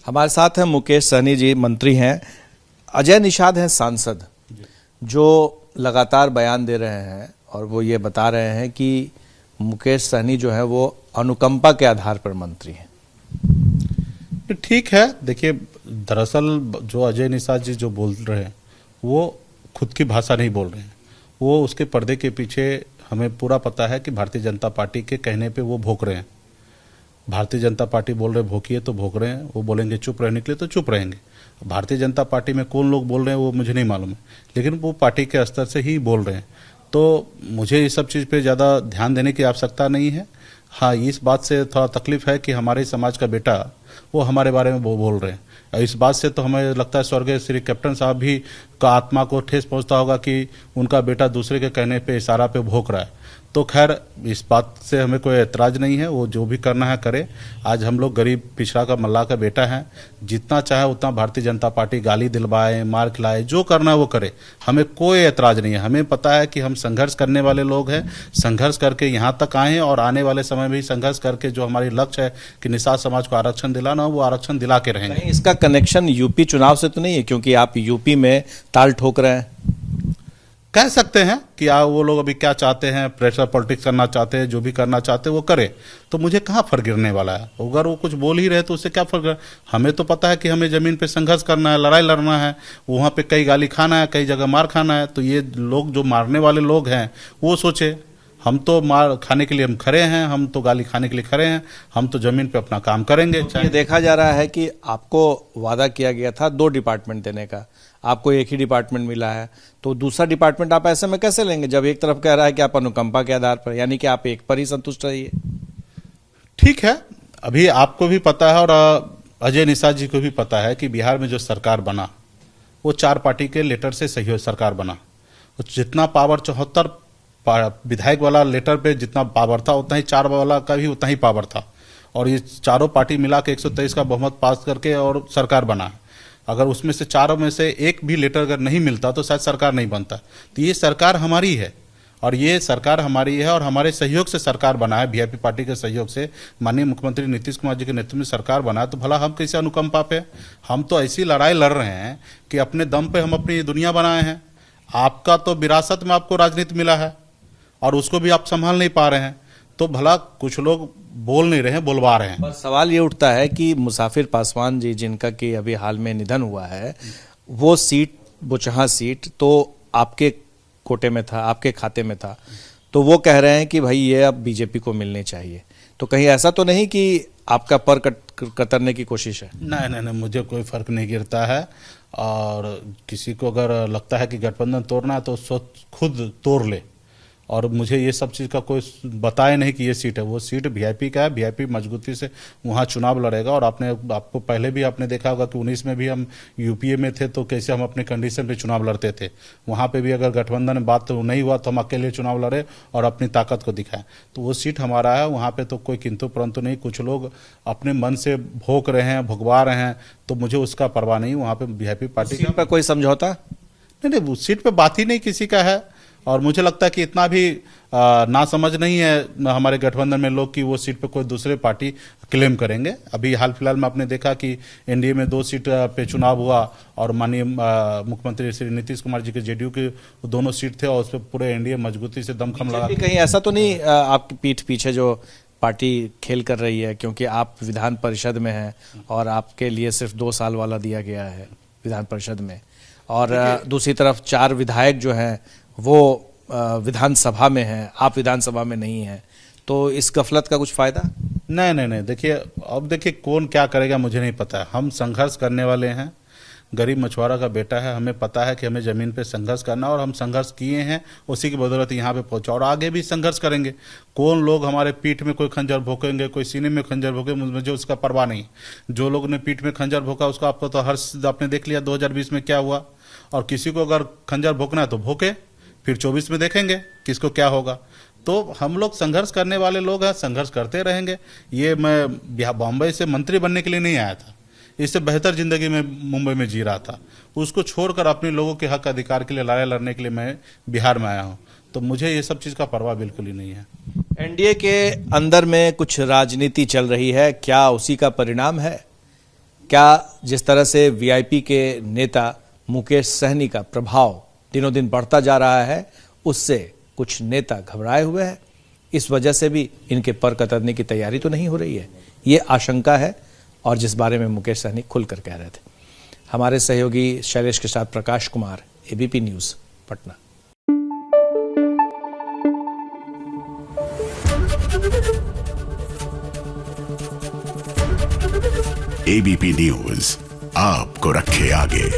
हमारे साथ हैं मुकेश सहनी जी, मंत्री हैं। अजय निषाद हैं सांसद, जो लगातार बयान दे रहे हैं और वो ये बता रहे हैं कि मुकेश सहनी जो है वो अनुकंपा के आधार पर मंत्री हैं। ठीक है, देखिए दरअसल जो अजय निषाद जी जो बोल रहे हैं वो खुद की भाषा नहीं बोल रहे हैं, वो उसके पर्दे के पीछे हमें पूरा पता है कि भारतीय जनता पार्टी के कहने पे वो भोंक रहे हैं। भारतीय जनता पार्टी बोल रहे भोंकिए तो भोंक रहे हैं, वो बोलेंगे चुप रहने के लिए तो चुप रहेंगे। भारतीय जनता पार्टी में कौन लोग बोल रहे हैं वो मुझे नहीं मालूम है, लेकिन वो पार्टी के स्तर से ही बोल रहे हैं। तो मुझे ये सब चीज़ पे ज़्यादा ध्यान देने की आवश्यकता नहीं है। हाँ, इस बात से थोड़ा तकलीफ है कि हमारे समाज का बेटा वो हमारे बारे में बोल रहे हैं। इस बात से तो हमें लगता है स्वर्गीय श्री कैप्टन साहब भी का आत्मा को ठेस पहुंचता होगा कि उनका बेटा दूसरे के कहने पे, इशारा पे भोंक रहा है। तो खैर इस बात से हमें कोई एतराज़ नहीं है, वो जो भी करना है करे। आज हम लोग गरीब पिछड़ा का मल्लाह का बेटा है, जितना चाहे उतना भारतीय जनता पार्टी गाली दिलवाए, मार खिलाए, जो करना है वो करे, हमें कोई एतराज़ नहीं है। हमें पता है कि हम संघर्ष करने वाले लोग हैं, संघर्ष करके यहाँ तक आए हैं और आने वाले समय में भी संघर्ष करके जो हमारी लक्ष्य है कि निषाद समाज को आरक्षण दिलाना, वो आरक्षण दिला के रहेंगे। इसका कनेक्शन यूपी चुनाव से तो नहीं है, क्योंकि आप यूपी में ताल ठोक रहे हैं? कह सकते हैं कि वो लोग अभी क्या चाहते हैं, प्रेशर पॉलिटिक्स करना चाहते हैं, जो भी करना चाहते हैं वो करे, तो मुझे कहाँ फर्क गिरने वाला है। अगर वो कुछ बोल ही रहे तो उससे क्या फर्क। हमें तो पता है कि हमें जमीन पे संघर्ष करना है, लड़ाई लड़ना है, वहाँ पे कई गाली खाना है, कई जगह मार खाना है। तो ये लोग जो मारने वाले लोग हैं वो सोचे, हम तो मार खाने के लिए हम खड़े हैं, हम तो गाली खाने के लिए खड़े हैं, हम तो जमीन पे अपना काम करेंगे। तो ये देखा जा रहा है कि आपको वादा किया गया था 2 डिपार्टमेंट देने का, आपको एक ही डिपार्टमेंट मिला है, तो दूसरा डिपार्टमेंट आप ऐसे में कैसे लेंगे जब एक तरफ कह रहा है कि आप अनुकंपा के आधार पर, यानी कि आप एक पर ही संतुष्ट रहिए? ठीक है, अभी आपको भी पता है और अजय निषाद जी को भी पता है कि बिहार में जो सरकार बना वो 4 पार्टी के लेटर से सहयोग सरकार बना। तो जितना पावर 74 विधायक वाला लेटर पे जितना पावर था, उतना ही 4 वाला का भी उतना ही पावर था। और ये चारों पार्टी मिला के 123 का बहुमत पास करके और सरकार बना। अगर उसमें से चारों में से एक भी लेटर अगर नहीं मिलता तो शायद सरकार नहीं बनता। तो ये सरकार हमारी है और ये सरकार हमारी है और हमारे सहयोग से सरकार बना है, वीआईपी पार्टी के सहयोग से माननीय मुख्यमंत्री नीतीश कुमार जी के नेतृत्व में सरकार बना है। तो भला हम कैसे अनुकंपा पे? हम तो ऐसी लड़ाई लड़ रहे हैं कि अपने दम पे हम अपनी दुनिया बनाए हैं। आपका तो विरासत में आपको राजनीति मिला है और उसको भी आप संभाल नहीं पा रहे हैं, तो भला कुछ लोग बोल नहीं रहे हैं, बोलवा रहे हैं। पर सवाल ये उठता है कि मुसाफिर पासवान जी, जिनका कि अभी हाल में निधन हुआ है, वो सीट, बोचहा सीट तो आपके कोटे में था, आपके खाते में था, तो वो कह रहे हैं कि भाई ये अब बीजेपी को मिलनी चाहिए। तो कहीं ऐसा तो नहीं कि आपका पर कतरने की कोशिश है? नहीं, मुझे कोई फर्क नहीं गिरता है। और किसी को अगर लगता है कि गठबंधन तोड़ना है तो खुद तोड़ ले, और मुझे ये सब चीज़ का कोई बताए नहीं कि ये सीट है। वो सीट वीआईपी का है, वीआईपी मजबूती से वहाँ चुनाव लड़ेगा। और आपको पहले भी आपने देखा होगा कि 19 में भी हम यूपीए में थे तो कैसे हम अपने कंडीशन पे चुनाव लड़ते थे। वहाँ पे भी अगर गठबंधन में बात तो नहीं हुआ तो हम अकेले चुनाव लड़े और अपनी ताकत को दिखाएं। तो वो सीट हमारा है, वहाँ पर तो कोई किंतु परंतु नहीं। कुछ लोग अपने मन से भोंक रहे हैं, भुगवा रहे हैं, तो मुझे उसका परवाह नहीं। वहाँ पर वीआईपी पार्टी का कोई समझौता नहीं, उस सीट पर बात ही नहीं किसी का है। और मुझे लगता है कि इतना भी ना समझ नहीं है हमारे गठबंधन में लोग कि वो सीट पे कोई दूसरे पार्टी क्लेम करेंगे। अभी हाल फिलहाल में आपने देखा कि एनडीए में 2 सीट पे चुनाव हुआ और माननीय मुख्यमंत्री श्री नीतीश कुमार जी के जेडीयू के दोनों सीट थे और उस पर पूरे एनडीए मजबूती से दमखम लगा। कहीं ऐसा तो नहीं आपकी पीठ पीछे जो पार्टी खेल कर रही है, क्योंकि आप विधान परिषद में हैं और आपके लिए सिर्फ 2 साल वाला दिया गया है विधान परिषद में, और दूसरी तरफ 4 विधायक जो हैं वो विधानसभा में हैं, आप विधानसभा में नहीं हैं, तो इस गफलत का कुछ फायदा? नहीं, देखिए अब देखिए कौन क्या करेगा मुझे नहीं पता है। हम संघर्ष करने वाले हैं, गरीब मछुआरा का बेटा है, हमें पता है कि हमें जमीन पे संघर्ष करना और हम संघर्ष किए हैं, उसी की बदौलत यहाँ पे पहुंचा और आगे भी संघर्ष करेंगे। कौन लोग हमारे पीठ में कोई खंजर भोंकेंगे, कोई सीने में खंजर भोंके, मुझे उसका परवाह नहीं। जो लोग ने पीठ में खंजर भोंका उसका आपको तो आपने देख लिया 2020 में क्या हुआ। और किसी को अगर खंजर भोंकना है तो भोंके, फिर 24 में देखेंगे किसको क्या होगा। तो हम लोग संघर्ष करने वाले लोग हैं, संघर्ष करते रहेंगे। ये मैं बॉम्बे से मंत्री बनने के लिए नहीं आया था, इससे बेहतर जिंदगी में मुंबई में जी रहा था। उसको छोड़कर अपने लोगों के हक अधिकार के लिए लड़ाई लड़ने के लिए मैं बिहार में आया हूँ। तो मुझे ये सब चीज़ का परवाह बिल्कुल ही नहीं है। एनडीए के अंदर में कुछ राजनीति चल रही है, क्या उसी का परिणाम है? क्या जिस तरह से वीआईपी के नेता मुकेश सहनी का प्रभाव दिनों दिन बढ़ता जा रहा है, उससे कुछ नेता घबराए हुए हैं, इस वजह से भी इनके पर कतरने की तैयारी तो नहीं हो रही है, ये आशंका है। और जिस बारे में मुकेश सहनी खुलकर कह रहे थे। हमारे सहयोगी शैलेश के साथ Prakash Kumar, ABP news, Patna. ABP news आपको रखे आगे।